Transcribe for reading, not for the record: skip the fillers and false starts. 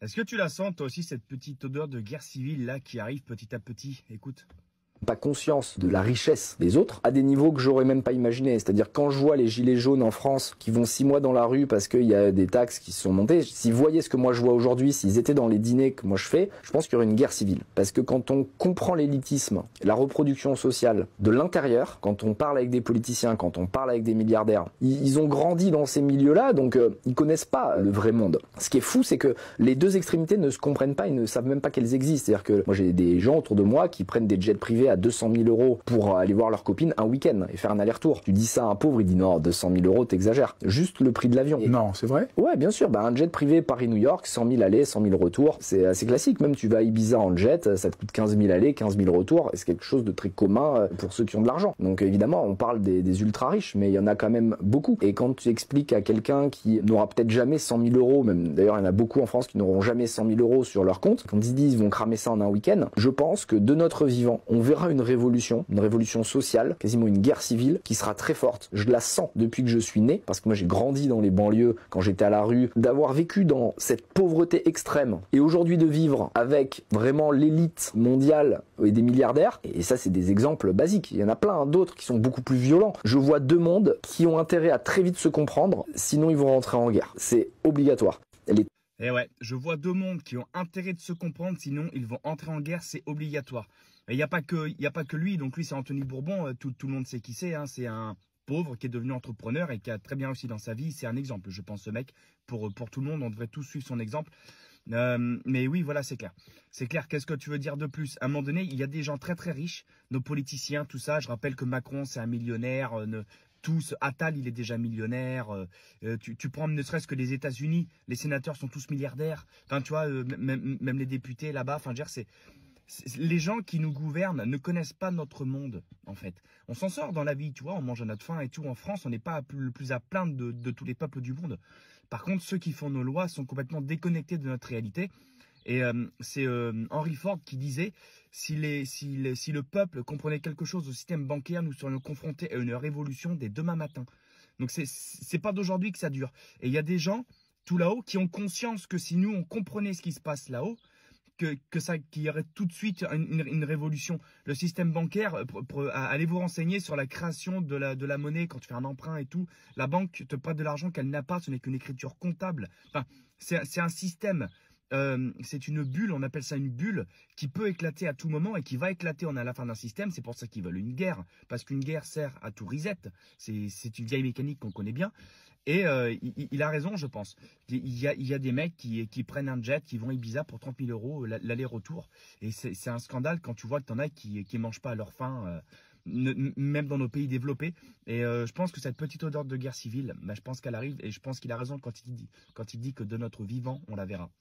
Est-ce que tu la sens, toi aussi, cette petite odeur de guerre civile là qui arrive petit à petit? Écoute. Pas conscience de la richesse des autres à des niveaux que j'aurais même pas imaginé. C'est-à-dire quand je vois les gilets jaunes en France qui vont 6 mois dans la rue parce qu'il y a des taxes qui se sont montées, s'ils voyaient ce que moi je vois aujourd'hui, s'ils étaient dans les dîners que moi je fais, je pense qu'il y aurait une guerre civile. Parce que quand on comprend l'élitisme, la reproduction sociale de l'intérieur, quand on parle avec des politiciens, quand on parle avec des milliardaires, ils ont grandi dans ces milieux-là, donc ils connaissent pas le vrai monde. Ce qui est fou, c'est que les deux extrémités ne se comprennent pas, ils ne savent même pas qu'elles existent. C'est-à-dire que moi j'ai des gens autour de moi qui prennent des jets privés à 200 000 euros pour aller voir leur copine un week-end et faire un aller-retour. Tu dis ça à un pauvre, il dit non, 200 000 euros, t'exagères. Juste le prix de l'avion. Non, c'est vrai? Ouais, bien sûr. Un jet privé Paris-New York, 100 000 allées, 100 000 retours. C'est assez classique. Même tu vas à Ibiza en jet, ça te coûte 15 000 allées, 15 000 retours. C'est quelque chose de très commun pour ceux qui ont de l'argent. Donc évidemment, on parle des ultra riches, mais il y en a quand même beaucoup. Et quand tu expliques à quelqu'un qui n'aura peut-être jamais 100 000 euros, même d'ailleurs il y en a beaucoup en France qui n'auront jamais 100 000 euros sur leur compte, quand ils disent ils vont cramer ça en un week-end, je pense que de notre vivant, on verra une révolution sociale, quasiment une guerre civile qui sera très forte. Je la sens depuis que je suis né, parce que moi j'ai grandi dans les banlieues quand j'étais à la rue, d'avoir vécu dans cette pauvreté extrême et aujourd'hui de vivre avec vraiment l'élite mondiale et des milliardaires. Et ça c'est des exemples basiques. Il y en a plein d'autres qui sont beaucoup plus violents. Je vois deux mondes qui ont intérêt à très vite se comprendre, sinon ils vont rentrer en guerre. C'est obligatoire. Et ouais, je vois deux mondes qui ont intérêt de se comprendre, sinon ils vont entrer en guerre, c'est obligatoire. Il n'y a pas que lui, donc lui c'est Anthony Bourbon, tout le monde sait qui c'est, hein, c'est un pauvre qui est devenu entrepreneur et qui a très bien réussi dans sa vie, c'est un exemple, je pense, ce mec, pour tout le monde, on devrait tous suivre son exemple. Mais oui, voilà, c'est clair. C'est clair, qu'est-ce que tu veux dire de plus? À un moment donné, il y a des gens très très riches, nos politiciens, tout ça, je rappelle que Macron c'est un millionnaire, tous, Attal, il est déjà millionnaire. Tu prends ne serait-ce que les États-Unis, les sénateurs sont tous milliardaires. Enfin, tu vois, même les députés là-bas. Enfin, je veux dire, les gens qui nous gouvernent ne connaissent pas notre monde, en fait. On s'en sort dans la vie, tu vois, on mange à notre faim et tout. En France, on n'est pas le plus à plaindre de tous les peuples du monde. Par contre, ceux qui font nos lois sont complètement déconnectés de notre réalité. Et c'est Henry Ford qui disait si le peuple comprenait quelque chose au système bancaire, nous serions confrontés à une révolution dès demain matin. Donc c'est pas d'aujourd'hui que ça dure. Et il y a des gens tout là-haut qui ont conscience que si nous on comprenait ce qui se passe là-haut, qu'il y aurait tout de suite une révolution. Le système bancaire, allez vous renseigner sur la création de la monnaie quand tu fais un emprunt et tout. La banque te prête de l'argent qu'elle n'a pas, ce n'est qu'une écriture comptable. Enfin, c'est un système. C'est une bulle, on appelle ça une bulle, qui peut éclater à tout moment et qui va éclater à la fin d'un système. C'est pour ça qu'ils veulent une guerre, parce qu'une guerre sert à tout reset. C'est une vieille mécanique qu'on connaît bien. Et il a raison, je pense. Il y a des mecs qui prennent un jet, qui vont à Ibiza pour 30 000 euros l'aller-retour. Et c'est un scandale quand tu vois que t'en as qui mangent pas à leur faim, même dans nos pays développés. Et je pense que cette petite odeur de guerre civile, bah, je pense qu'elle arrive. Et je pense qu'il a raison quand il dit que de notre vivant, on la verra.